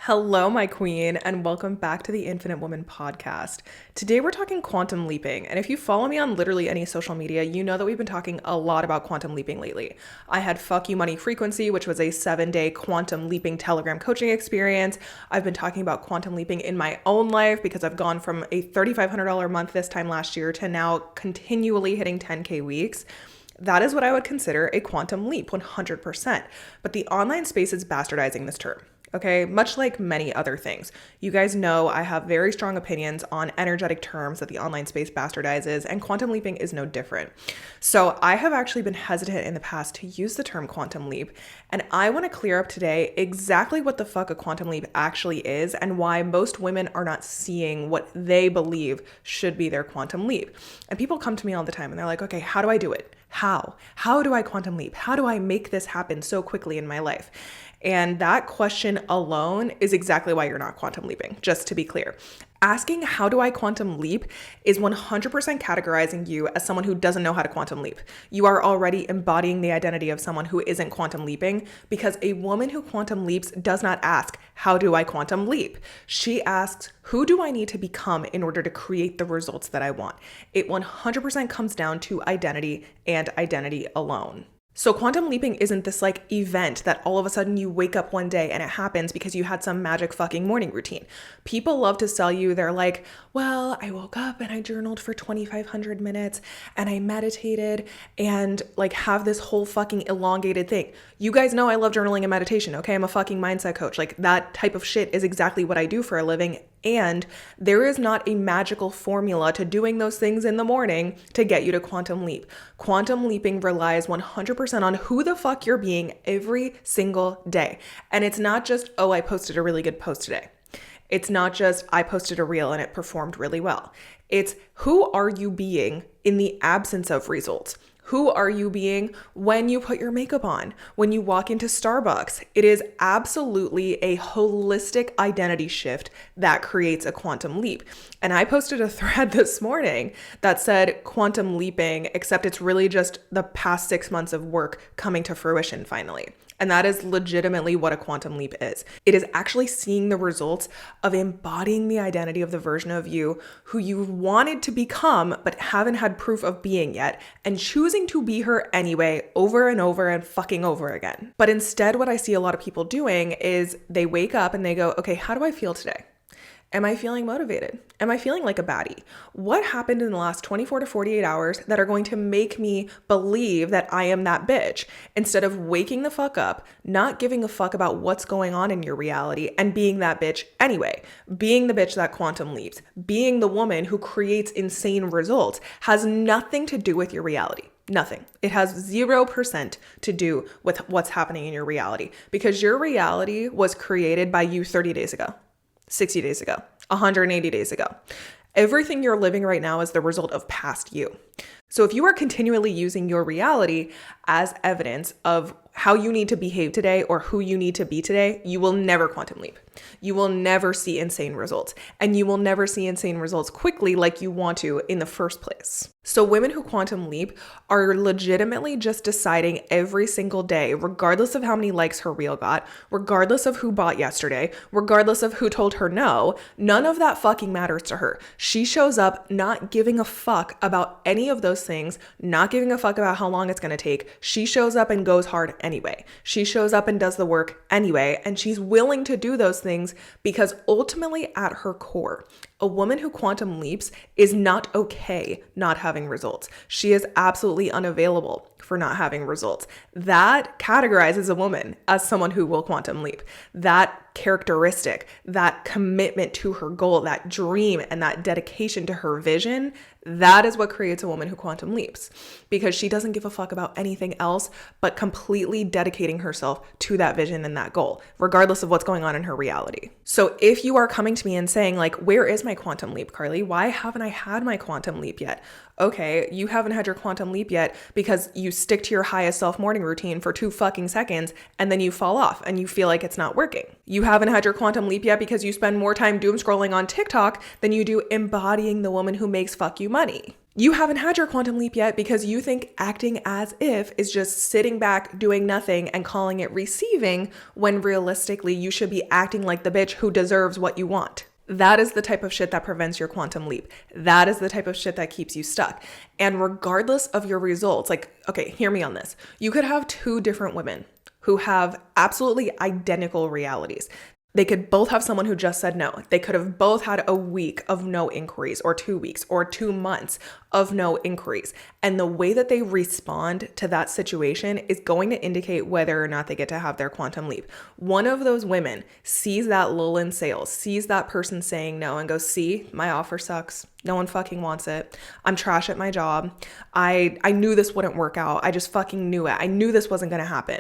Hello, my queen, and welcome back to the Infinite Woman podcast. Today we're talking quantum leaping, and if you follow me on literally any social media, you know that we've been talking a lot about quantum leaping lately. I had Fuck You Money Frequency, which was a 7-day quantum leaping Telegram coaching experience. I've been talking about quantum leaping in my own life because I've gone from a $3,500 month this time last year to now continually hitting 10K weeks. That is what I would consider a quantum leap, 100%. But the online space is bastardizing this term. Okay, much like many other things. You guys know I have very strong opinions on energetic terms that the online space bastardizes, and quantum leaping is no different. So I have actually been hesitant in the past to use the term quantum leap, and I want to clear up today exactly what the fuck a quantum leap actually is and why most women are not seeing what they believe should be their quantum leap. And people come to me all the time and they're like, okay, how do I do it? How? How do I quantum leap? How do I make this happen so quickly in my life? And that question alone is exactly why you're not quantum leaping, just to be clear. Asking how do I quantum leap is 100% categorizing you as someone who doesn't know how to quantum leap. You are already embodying the identity of someone who isn't quantum leaping, because a woman who quantum leaps does not ask, how do I quantum leap? She asks, who do I need to become in order to create the results that I want? It 100% comes down to identity and identity alone. So quantum leaping isn't this like event that all of a sudden you wake up one day and it happens because you had some magic fucking morning routine. People love to sell you, they're like, well, I woke up and I journaled for 2,500 minutes and I meditated and like have this whole fucking elongated thing. You guys know I love journaling and meditation, okay? I'm a fucking mindset coach. Like that type of shit is exactly what I do for a living. And there is not a magical formula to doing those things in the morning to get you to quantum leap. Quantum leaping relies 100% on who the fuck you're being every single day. And it's not just, oh, I posted a really good post today. It's not just, I posted a reel and it performed really well. It's who are you being in the absence of results? Who are you being when you put your makeup on, when you walk into Starbucks? It is absolutely a holistic identity shift that creates a quantum leap. And I posted a thread this morning that said quantum leaping, except it's really just the past 6 months of work coming to fruition finally. And that is legitimately what a quantum leap is. It is actually seeing the results of embodying the identity of the version of you who you wanted to become but haven't had proof of being yet, and choosing to be her anyway over and over and fucking over again. But instead, what I see a lot of people doing is they wake up and they go, okay, how do I feel today? Am I feeling motivated? Am I feeling like a baddie? What happened in the last 24 to 48 hours that are going to make me believe that I am that bitch? Instead of waking the fuck up, not giving a fuck about what's going on in your reality and being that bitch anyway. Being the bitch that quantum leaps, being the woman who creates insane results has nothing to do with your reality. Nothing. It has 0% to do with what's happening in your reality, because your reality was created by you 30 days ago. 60 days ago, 180 days ago. Everything you're living right now is the result of past you. So if you are continually using your reality as evidence of how you need to behave today or who you need to be today, you will never quantum leap. You will never see insane results, and you will never see insane results quickly like you want to in the first place. So women who quantum leap are legitimately just deciding every single day, regardless of how many likes her reel got, regardless of who bought yesterday, regardless of who told her no, none of that fucking matters to her. She shows up not giving a fuck about any of those things, not giving a fuck about how long it's going to take. She shows up and goes hard anyway. She shows up and does the work anyway, and she's willing to do those things because ultimately at her core, a woman who quantum leaps is not okay not having results. She is absolutely unavailable for not having results. That categorizes a woman as someone who will quantum leap. That characteristic, that commitment to her goal, that dream, and that dedication to her vision, that is what creates a woman who quantum leaps, because she doesn't give a fuck about anything else but completely dedicating herself to that vision and that goal, regardless of what's going on in her reality. So if you are coming to me and saying like, where is my quantum leap, Carly? Why haven't I had my quantum leap yet? Okay, you haven't had your quantum leap yet because you stick to your highest self morning routine for 2 fucking seconds and then you fall off and you feel like it's not working. You haven't had your quantum leap yet because you spend more time doom scrolling on TikTok than you do embodying the woman who makes fuck you money. You haven't had your quantum leap yet because you think acting as if is just sitting back, doing nothing, and calling it receiving, when realistically you should be acting like the bitch who deserves what you want. That is the type of shit that prevents your quantum leap. That is the type of shit that keeps you stuck. And regardless of your results, like, okay, hear me on this. You could have two different women who have absolutely identical realities. They could both have someone who just said no. They could have both had a week of no inquiries, or 2 weeks, or 2 months of no inquiries. And the way that they respond to that situation is going to indicate whether or not they get to have their quantum leap. One of those women sees that lull in sales, sees that person saying no, and goes, see, my offer sucks. No one fucking wants it. I'm trash at my job. I knew this wouldn't work out. I just fucking knew it. I knew this wasn't going to happen.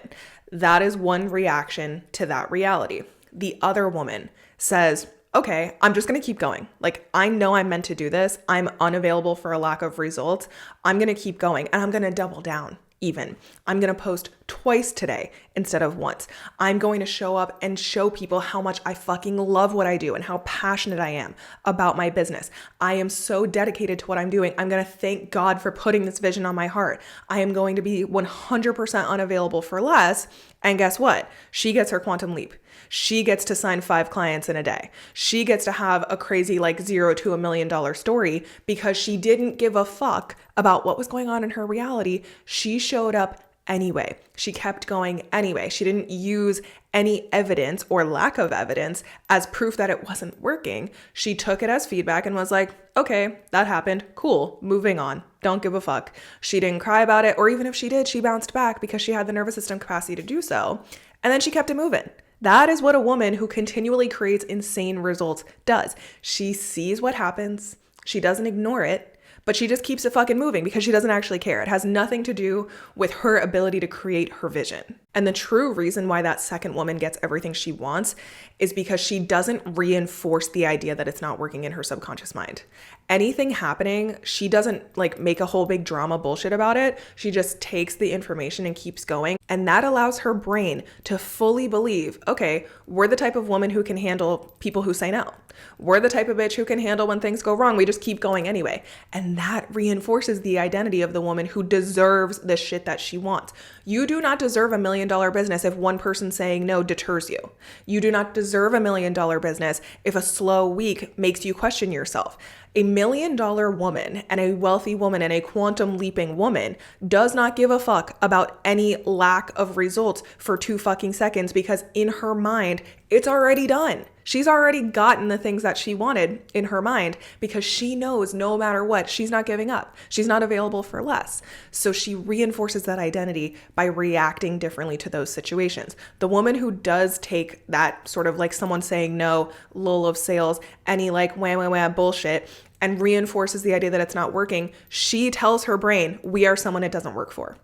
That is one reaction to that reality. The other woman says, okay, I'm just going to keep going. Like, I know I'm meant to do this. I'm unavailable for a lack of results. I'm going to keep going, and I'm going to double down even. I'm going to post twice today instead of once. I'm going to show up and show people how much I fucking love what I do and how passionate I am about my business. I am so dedicated to what I'm doing. I'm going to thank God for putting this vision on my heart. I am going to be 100% unavailable for less. And guess what? She gets her quantum leap. She gets to sign 5 clients in a day. She gets to have a crazy like $0 to $1 million story because she didn't give a fuck about what was going on in her reality. She showed up anyway. She kept going anyway. She didn't use any evidence or lack of evidence as proof that it wasn't working. She took it as feedback and was like, okay, that happened. Cool. Moving on. Don't give a fuck. She didn't cry about it. Or even if she did, she bounced back because she had the nervous system capacity to do so. And then she kept it moving. That is what a woman who continually creates insane results does. She sees what happens. She doesn't ignore it, but she just keeps it fucking moving because she doesn't actually care. It has nothing to do with her ability to create her vision. And the true reason why that second woman gets everything she wants is because she doesn't reinforce the idea that it's not working in her subconscious mind. Anything happening, she doesn't like make a whole big drama bullshit about it. She just takes the information and keeps going. And that allows her brain to fully believe, okay, we're the type of woman who can handle people who say no. We're the type of bitch who can handle when things go wrong. We just keep going anyway. And that reinforces the identity of the woman who deserves the shit that she wants. You do not deserve $1 million business if one person saying no deters you. You do not deserve $1 million business if a slow week makes you question yourself. A $1 million woman and a wealthy woman and a quantum leaping woman does not give a fuck about any lack of results for 2 fucking seconds because in her mind, it's already done. She's already gotten the things that she wanted in her mind because she knows no matter what, she's not giving up. She's not available for less. So she reinforces that identity by reacting differently to those situations. The woman who does take that sort of like someone saying no, lull of sales, any like wham bullshit, and reinforces the idea that it's not working, she tells her brain, we are someone it doesn't work for.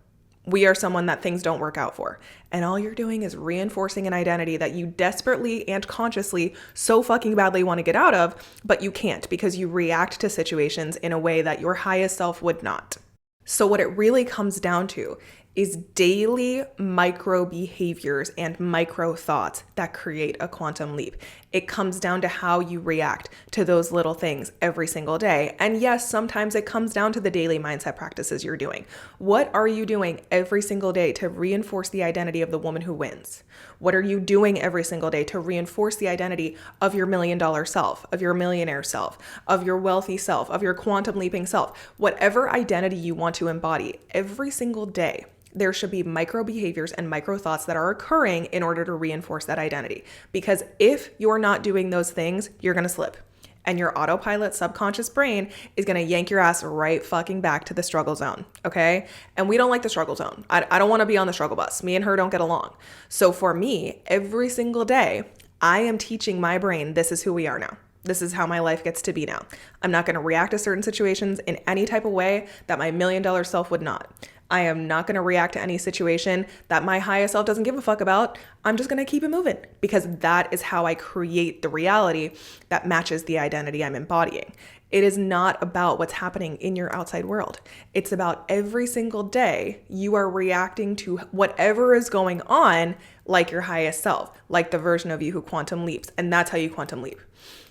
We are someone that things don't work out for. And all you're doing is reinforcing an identity that you desperately and consciously so fucking badly want to get out of, but you can't because you react to situations in a way that your highest self would not. So what it really comes down to is daily micro behaviors and micro thoughts that create a quantum leap. It comes down to how you react to those little things every single day. And yes, sometimes it comes down to the daily mindset practices you're doing. What are you doing every single day to reinforce the identity of the woman who wins? What are you doing every single day to reinforce the identity of your $1 million self, of your millionaire self, of your wealthy self, of your quantum leaping self? Whatever identity you want to embody every single day, there should be micro behaviors and micro thoughts that are occurring in order to reinforce that identity. Because if you're not doing those things, you're going to slip. And your autopilot subconscious brain is going to yank your ass right fucking back to the struggle zone. Okay. And we don't like the struggle zone. I don't want to be on the struggle bus. Me and her don't get along. So for me, every single day, I am teaching my brain, this is who we are now. This is how my life gets to be now. I'm not going to react to certain situations in any type of way that my $1 million self would not. I am not going to react to any situation that my highest self doesn't give a fuck about. I'm just going to keep it moving because that is how I create the reality that matches the identity I'm embodying. It is not about what's happening in your outside world. It's about every single day you are reacting to whatever is going on like your highest self, like the version of you who quantum leaps. And that's how you quantum leap.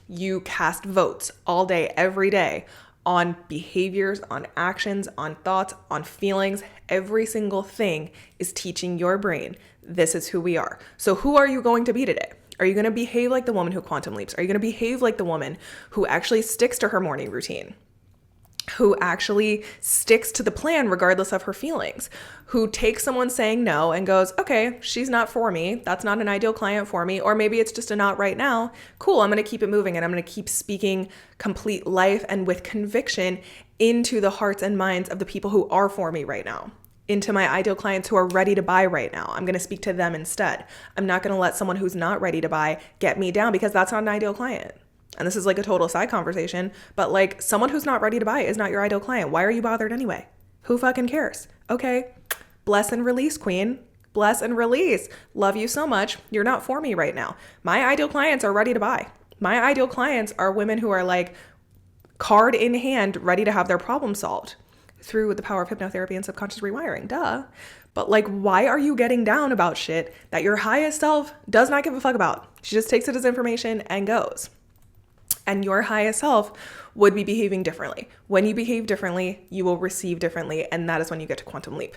You cast votes all day, every day on behaviors, on actions, on thoughts, on feelings. Every single thing is teaching your brain, this is who we are. So who are you going to be today? Are you going to behave like the woman who quantum leaps? Are you going to behave like the woman who actually sticks to her morning routine? Who actually sticks to the plan regardless of her feelings, who takes someone saying no and goes, okay, she's not for me. That's not an ideal client for me. Or maybe it's just a not right now. Cool. I'm going to keep it moving and I'm going to keep speaking complete life and with conviction into the hearts and minds of the people who are for me right now, into my ideal clients who are ready to buy right now. I'm going to speak to them instead. I'm not going to let someone who's not ready to buy get me down because that's not an ideal client. And this is like a total side conversation, but like someone who's not ready to buy is not your ideal client. Why are you bothered anyway? Who fucking cares? Okay, bless and release, queen. Bless and release. Love you so much. You're not for me right now. My ideal clients are ready to buy. My ideal clients are women who are like card in hand, ready to have their problem solved through the power of hypnotherapy and subconscious rewiring. Duh. But like, why are you getting down about shit that your highest self does not give a fuck about? She just takes it as information and goes. And your highest self would be behaving differently. When you behave differently, you will receive differently. And that is when you get to quantum leap.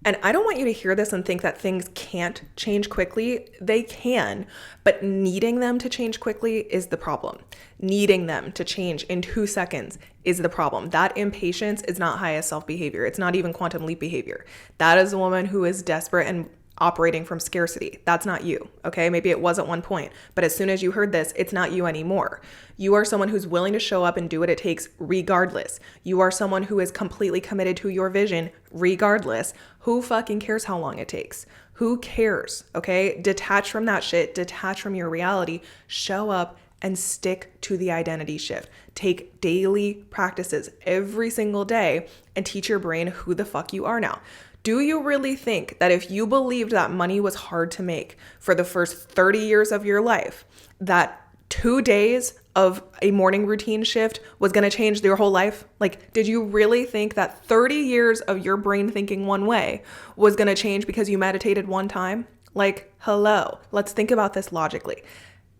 And I don't want you to hear this and think that things can't change quickly. They can, but needing them to change quickly is the problem. Needing them to change in 2 seconds is the problem. That impatience is not highest self behavior. It's not even quantum leap behavior. That is a woman who is desperate and operating from scarcity. That's not you, okay? Maybe it was at one point, but as soon as you heard this, it's not you anymore. You are someone who's willing to show up and do what it takes regardless. You are someone who is completely committed to your vision regardless. Who fucking cares how long it takes? Who cares, okay? Detach from that shit, detach from your reality, show up and stick to the identity shift. Take daily practices every single day and teach your brain who the fuck you are now. Do you really think that if you believed that money was hard to make for the first 30 years of your life, that 2 days of a morning routine shift was going to change your whole life? Like, did you really think that 30 years of your brain thinking one way was going to change because you meditated one time? Like, hello, let's think about this logically.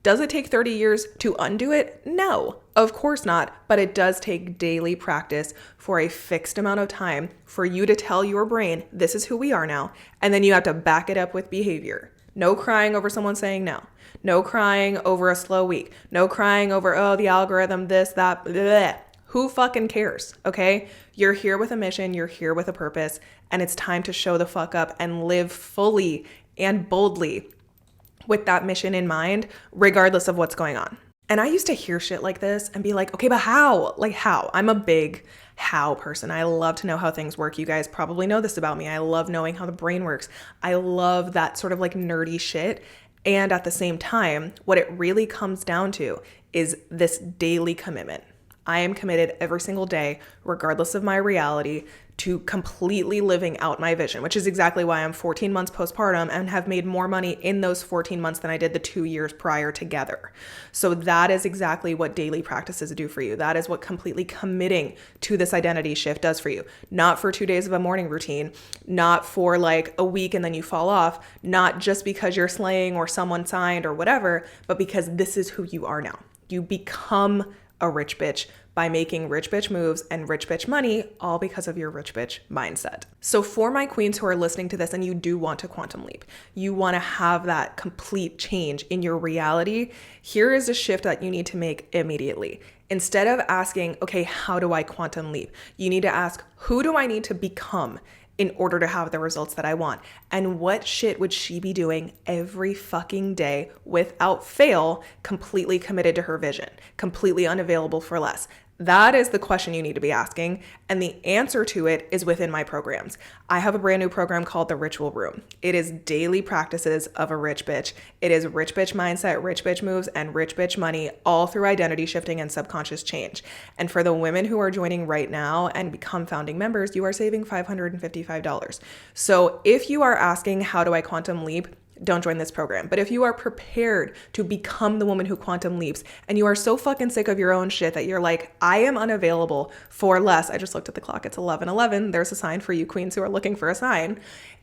Does it take 30 years to undo it? No, of course not. But it does take daily practice for a fixed amount of time for you to tell your brain, this is who we are now. And then you have to back it up with behavior. No crying over someone saying no. No crying over a slow week. No crying over, oh, the algorithm, this, that, bleh. Who fucking cares, okay? You're here with a mission. You're here with a purpose. And it's time to show the fuck up and live fully and boldly with that mission in mind, regardless of what's going on. And I used to hear shit like this and be like, okay, but how? Like how? I'm a big how person. I love to know how things work. You guys probably know this about me. I love knowing how the brain works. I love that sort of like nerdy shit. And at the same time, what it really comes down to is this daily commitment. I am committed every single day, regardless of my reality, to completely living out my vision, which is exactly why I'm 14 months postpartum and have made more money in those 14 months than I did the 2 years prior together. So that is exactly what daily practices do for you. That is what completely committing to this identity shift does for you. Not for 2 days of a morning routine, not for like a week and then you fall off, not just because you're slaying or someone signed or whatever, but because this is who you are now. You become a rich bitch by making rich bitch moves and rich bitch money, all because of your rich bitch mindset. So for my queens who are listening to this and you do want to quantum leap, you want to have that complete change in your reality, here is a shift that you need to make immediately. Instead of asking, okay, how do I quantum leap? You need to ask, who do I need to become in order to have the results that I want? And what shit would she be doing every fucking day without fail, completely committed to her vision, completely unavailable for less? That is the question you need to be asking. And the answer to it is within my programs. I have a brand new program called the Rich-ual Room. It is daily practices of a rich bitch. It is rich bitch mindset, rich bitch moves, and rich bitch money, all through identity shifting and subconscious change. And for the women who are joining right now and become founding members, you are saving $555. So if you are asking, how do I quantum leap? Don't join this program. But if you are prepared to become the woman who quantum leaps and you are so fucking sick of your own shit that you're like, I am unavailable for less. I just looked at the clock. It's 11:11. There's a sign for you queens who are looking for a sign.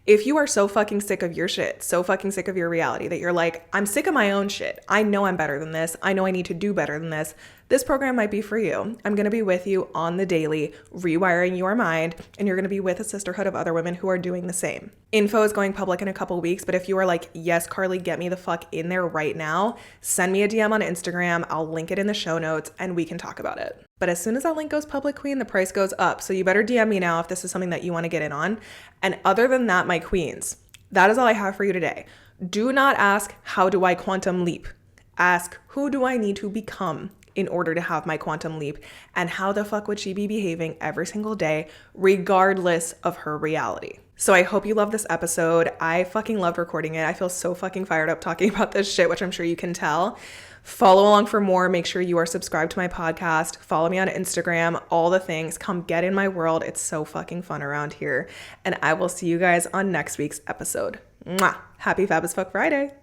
If you are so fucking sick of your shit, so fucking sick of your reality that you're like, I'm sick of my own shit. I know I'm better than this. I know I need to do better than this program might be for you. I'm going to be with you on the daily, rewiring your mind, and you're going to be with a sisterhood of other women who are doing the same. Info is going public in a couple weeks, but if you are like, yes, Carly, get me the fuck in there right now, send me a DM on Instagram. I'll link it in the show notes and we can talk about it. But as soon as that link goes public, queen, the price goes up. So you better DM me now if this is something that you want to get in on. And other than that, my queens, that is all I have for you today. Do not ask, how do I quantum leap? Ask, who do I need to become in order to have my quantum leap? And how the fuck would she be behaving every single day, regardless of her reality? So I hope you love this episode. I fucking loved recording it. I feel so fucking fired up talking about this shit, which I'm sure you can tell. Follow along for more. Make sure you are subscribed to my podcast. Follow me on Instagram, all the things. Come get in my world. It's so fucking fun around here. And I will see you guys on next week's episode. Mwah. Happy Fab as Fuck Friday.